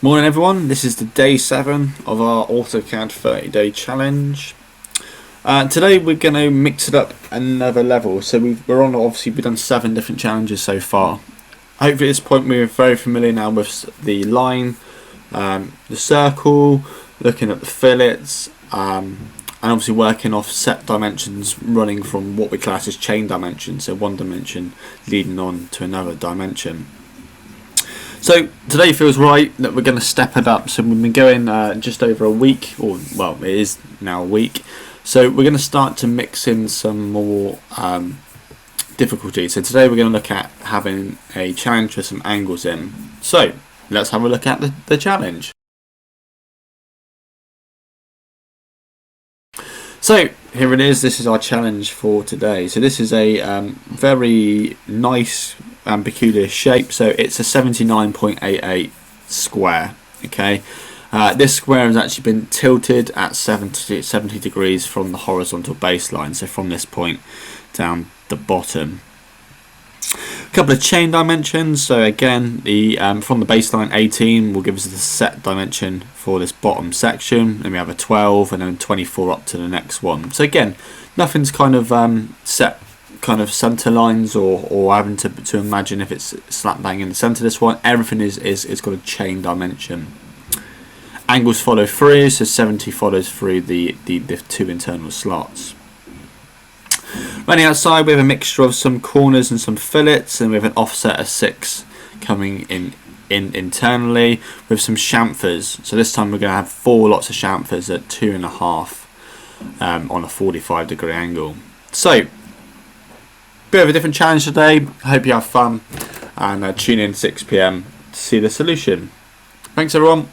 Morning everyone, this is the day 7 of our AutoCAD 30-day challenge. Today we're going to mix it up another level. So we've done 7 different challenges so far. Hopefully at this point we're very familiar now with the line, the circle, looking at the fillets, and obviously working off set dimensions running from what we class as chain dimensions, so one dimension leading on to another dimension. So today feels right that we're going to step it up. So we've been going just over a week, or well, it is now a week. So we're going to start to mix in some more difficulty. So today we're going to look at having a challenge with some angles in. So let's have a look at the challenge. So here it is. This is our challenge for today. So this is a very nice and peculiar shape. So it's a 79.88 square. Okay, this square has actually been tilted at 70 degrees from the horizontal baseline. So from this point down the bottom. A couple of chain dimensions. So again, the from the baseline 18 will give us the set dimension for this bottom section. Then we have a 12 and then 24 up to the next one. So again, nothing's kind of set kind of center lines or having to imagine if it's slap bang in the center of this one. Everything is got a chain dimension. Angles follow through, so 70 follows through the 2 internal slots. Running outside, we have a mixture of some corners and some fillets, and we have an offset of 6 coming in internally with some chamfers. So this time we're going to have 4 lots of chamfers at 2.5 on a 45-degree angle. So bit of a different challenge today. I hope you have fun, and tune in 6 PM to see the solution. Thanks everyone.